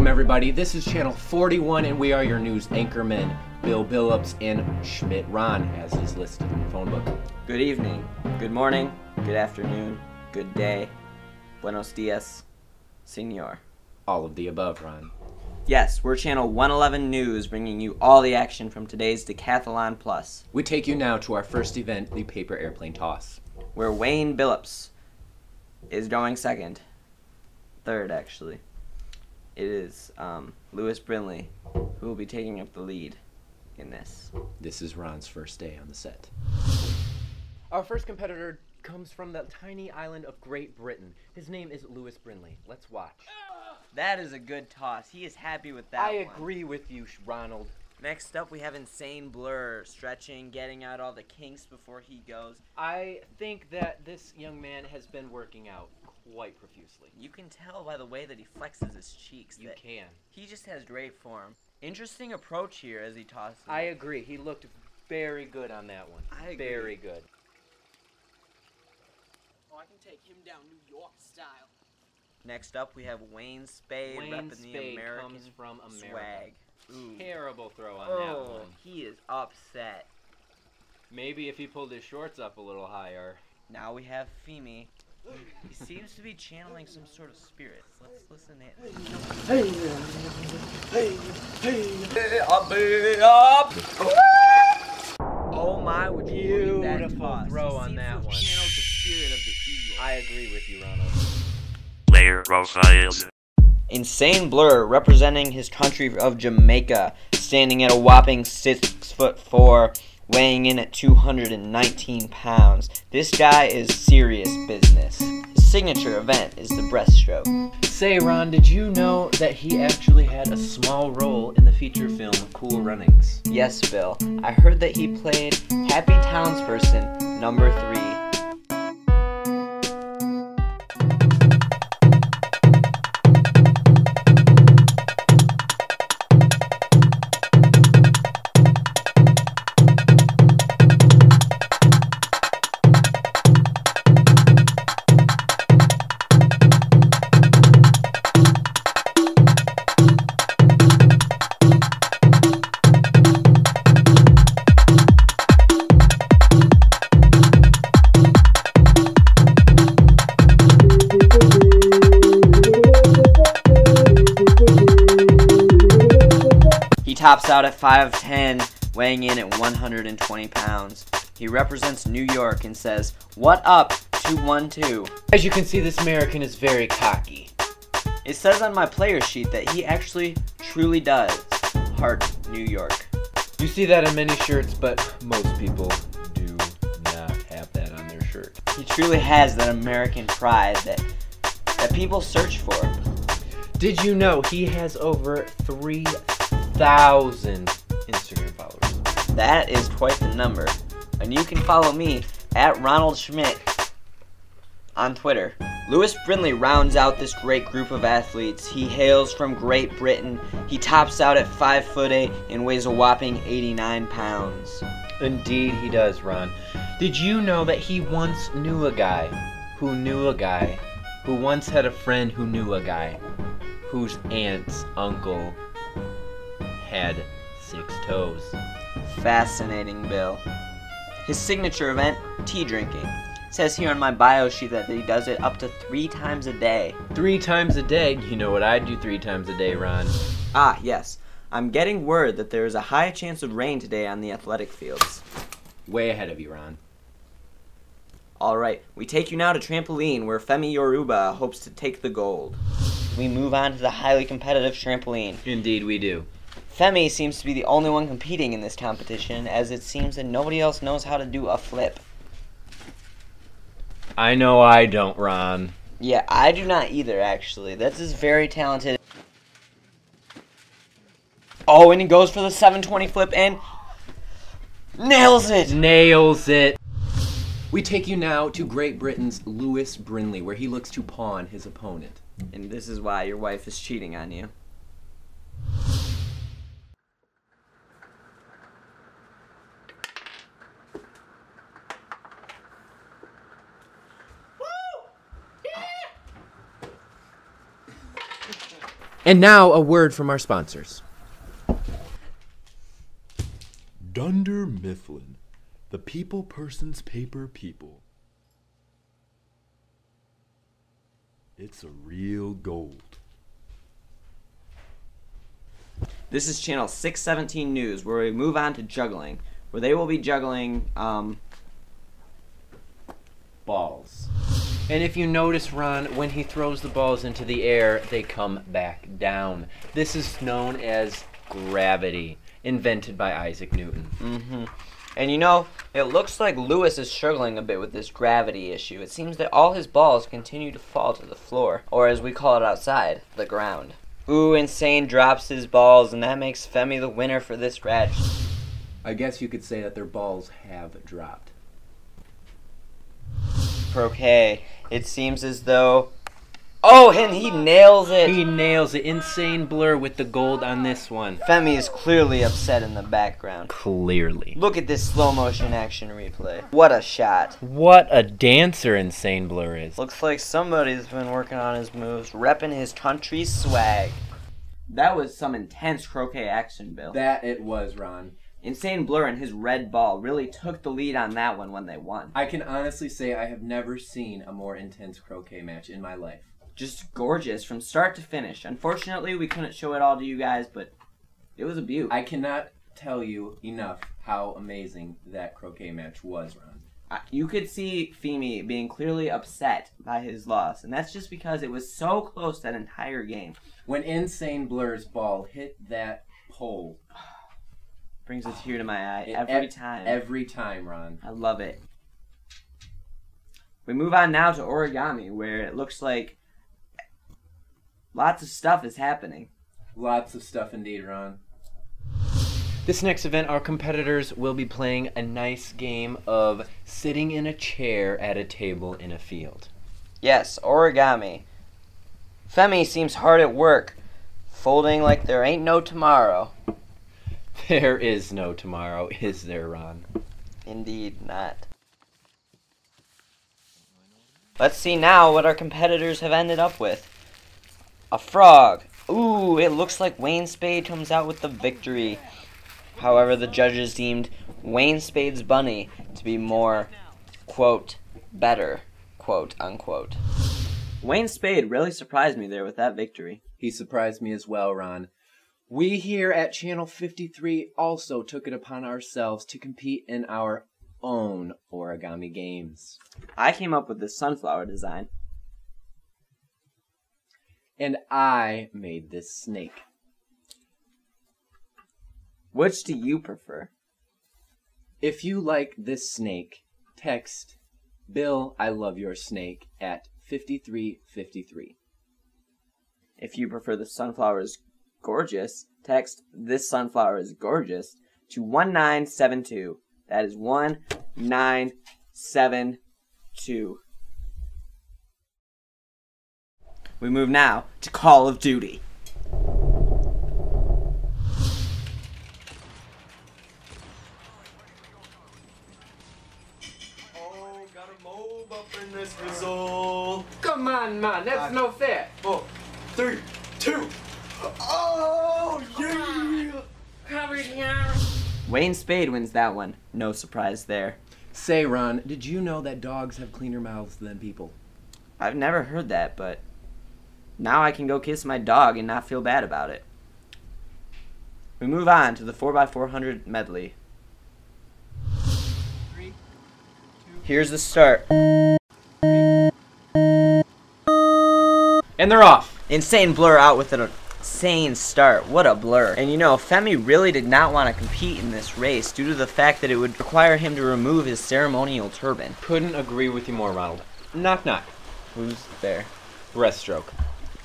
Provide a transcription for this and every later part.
everybody. This is channel 41 and we are your news anchormen, Bill Billups and Schmidt Ron, as is listed in the phone book. Good evening, good morning, good afternoon, good day, buenos dias, senor. All of the above, Ron. Yes, we're channel 111 News, bringing you all the action from today's Decathlon Plus. We take you now to our first event, the paper airplane toss, where Wayne Billups is going second. Third, actually. It is Lewis Brinley who will be taking up the lead in this. This is Ron's first day on the set. Our first competitor comes from the tiny island of Great Britain. His name is Lewis Brinley. Let's watch. That is a good toss. He is happy with that I one. agree with you, Ronald. Next up, we have Insane Blur, stretching, getting out all the kinks before he goes. I think that this young man has been working out quite profusely. You can tell by the way that he flexes his cheeks. You can. He just has great form. Interesting approach here as he tosses. I agree. He looked very good on that one. I agree. Very good. Oh, I can take him down New York style. Next up, we have Wayne Spade, repping the American comes from America. swag. Ooh. Terrible throw on that one. He is upset. Maybe if he pulled his shorts up a little higher. Now we have Femi. He seems to be channeling some sort of spirit. Let's listen in. Oh my, would you look at that Beautiful toss. throw on that one. Channeled the spirit of the eagle. I agree with you, Ronald. Player profiles. Insane Blur, representing his country of Jamaica, standing at a whopping 6'4", weighing in at 219 pounds. This guy is serious business. His signature event is the breaststroke. Say, Ron, did you know that he actually had a small role in the feature film Cool Runnings? Yes, Bill. I heard that he played Happy Townsperson number 3. He tops out at 5'10", weighing in at 120 pounds. He represents New York and says, "What up, 212?" As you can see, this American is very cocky. It says on my player sheet that he actually truly does heart New York. You see that on many shirts, but most people do not have that on their shirt. He truly has that American pride that people search for. Did you know he has over 3,000 Instagram followers? That is quite the number. And you can follow me at Ronald Schmidt on Twitter. Lewis Brinley rounds out this great group of athletes. He hails from Great Britain. He tops out at 5'8" and weighs a whopping 89 pounds. Indeed he does, Ron. Did you know that he once knew a guy who knew a guy who once had a friend who knew a guy whose aunt's uncle had 6 toes? Fascinating, Bill. His signature event, tea drinking. It says here on my bio sheet that he does it up to 3 times a day. 3 times a day? You know what I do 3 times a day, Ron? Ah, yes. I'm getting word that there is a high chance of rain today on the athletic fields. Way ahead of you, Ron. Alright, we take you now to trampoline, where Femi Yoruba hopes to take the gold. We move on to the highly competitive trampoline. Indeed we do. Femi seems to be the only one competing in this competition, as it seems that nobody else knows how to do a flip. I know I don't, Ron. Yeah, I do not either, actually. This is very talented. Oh, and he goes for the 720 flip and nails it! Nails it! We take you now to Great Britain's Lewis Brinley, where he looks to pawn his opponent. And this is why your wife is cheating on you. And now a word from our sponsors. Dunder Mifflin, the people person's paper people. It's a real gold. This is channel 617 News, where we move on to juggling, where they will be juggling Balls. And if you notice, Ron, when he throws the balls into the air, they come back down. This is known as gravity, invented by Isaac Newton. And you know, it looks like Lewis is struggling a bit with this gravity issue. It seems that all his balls continue to fall to the floor, or as we call it outside, the ground. Ooh, Insane drops his balls, and that makes Femi the winner for this match. I guess you could say that their balls have dropped. Croquet. It seems as though... Oh, and he nails it! He nails it. Insane blur with the gold on this one. Femi is clearly upset in the background. Clearly. Look at this slow motion action replay. What a shot. What a dancer Insane Blur is. Looks like somebody's been working on his moves, repping his country's swag. That was some intense croquet action, Bill. That it was, Ron. Insane Blur and his red ball really took the lead on that one when they won. I can honestly say I have never seen a more intense croquet match in my life. Just gorgeous from start to finish. Unfortunately, we couldn't show it all to you guys, but it was a beaut. I cannot tell you enough how amazing that croquet match was, Ron. You could see Femi being clearly upset by his loss, and that's just because it was so close that entire game. When Insane Blur's ball hit that pole, brings a tear to my eye every time. Every time, Ron. I love it. We move on now to origami, where it looks like lots of stuff is happening. Lots of stuff indeed, Ron. This next event, our competitors will be playing a nice game of sitting in a chair at a table in a field. Yes, origami. Femi seems hard at work, folding like there ain't no tomorrow. There is no tomorrow, is there, Ron? Indeed not. Let's see now what our competitors have ended up with. A frog. Ooh, it looks like Wayne Spade comes out with the victory. However, the judges deemed Wayne Spade's bunny to be more, quote, better, quote, unquote. Wayne Spade really surprised me there with that victory. He surprised me as well, Ron. We here at Channel 53 also took it upon ourselves to compete in our own origami games. I came up with this sunflower design. And I made this snake. Which do you prefer? If you like this snake, text Bill, I love your snake at 5353. If you prefer the sunflower is gorgeous, text this sunflower is gorgeous to 1972. That is 1972. We move now to Call of Duty. Oh, got a mob up in this result. Come on, man, that's no fair. 4, 3, 2. Oh, yeah! Wayne Spade wins that one. No surprise there. Say, Ron, did you know that dogs have cleaner mouths than people? I've never heard that, but now I can go kiss my dog and not feel bad about it. We move on to the 4x400 medley. Here's the start. And they're off. Insane Blur out with an insane start. What a blur. And you know, Femi really did not want to compete in this race due to the fact that it would require him to remove his ceremonial turban. Couldn't agree with you more, Ronald. Knock, knock. Who's there? Breaststroke.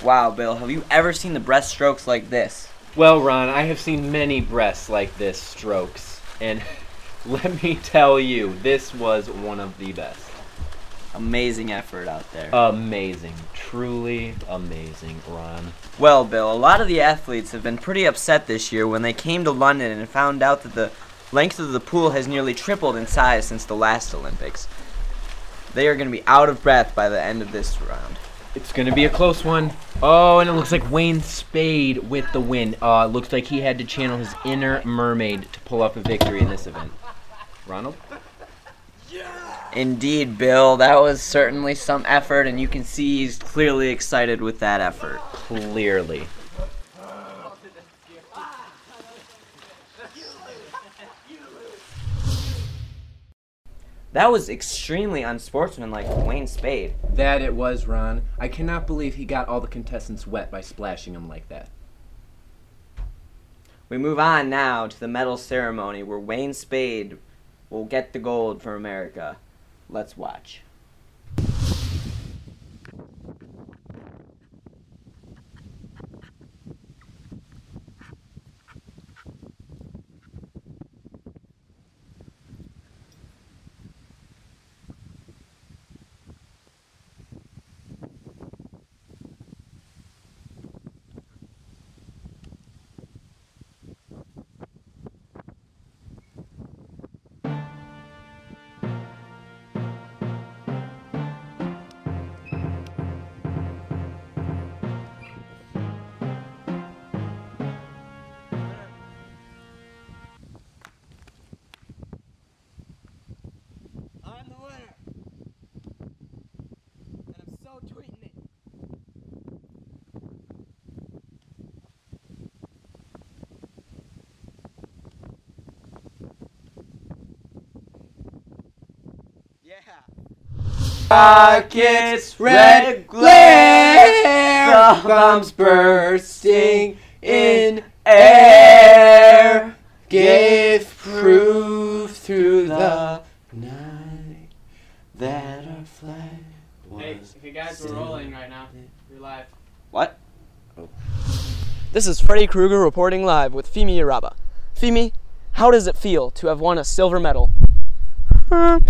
Wow, Bill, have you ever seen the breaststrokes like this? Well, Ron, I have seen many breasts like this strokes, and let me tell you, this was one of the best. Amazing effort out there. Amazing. Truly amazing, Ron. Well, Bill, a lot of the athletes have been pretty upset this year when they came to London and found out that the length of the pool has nearly tripled in size since the last Olympics. They are going to be out of breath by the end of this round. It's going to be a close one. Oh, and it looks like Wayne Spade with the win. Looks like he had to channel his inner mermaid to pull off a victory in this event. Ronald? Indeed, Bill. That was certainly some effort, and you can see he's clearly excited with that effort. Clearly. That was extremely unsportsmanlike of Wayne Spade. That it was, Ron. I cannot believe he got all the contestants wet by splashing them like that. We move on now to the medal ceremony where Wayne Spade will get the gold for America. Let's watch. I'm the winner. And I'm so tweeting it. Yeah. Rockets, red glare, bombs bursting in air, gave proof through the night that our flag was. Hey, if you guys were rolling right now, you're live. What? This is Freddy Krueger reporting live with Fimi Araba. Fimi, how does it feel to have won a silver medal? I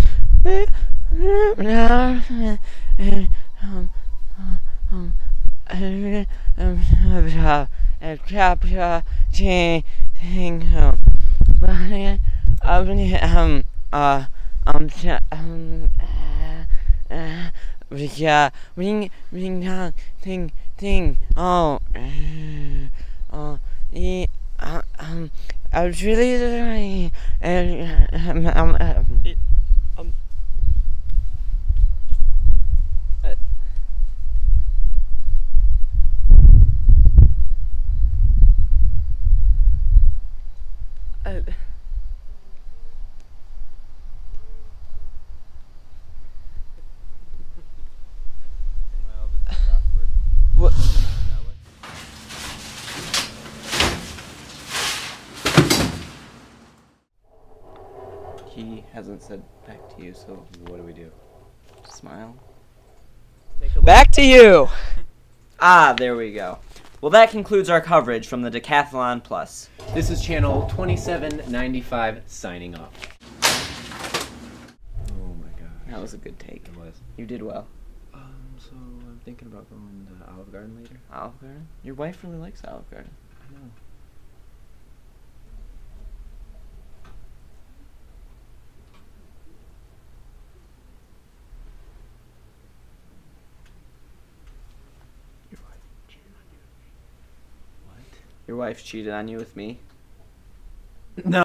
was really What? He hasn't said back to you, so What do we do? smile. Back to you. Ah, there we go. Well, that concludes our coverage from the Decathlon Plus. This is channel 2795 signing off. Oh my gosh. That was a good take. It was. You did well. So I'm thinking about going to Olive Garden later. Olive Garden? Your wife really likes Olive Garden. I know. Your wife cheated on you with me? No.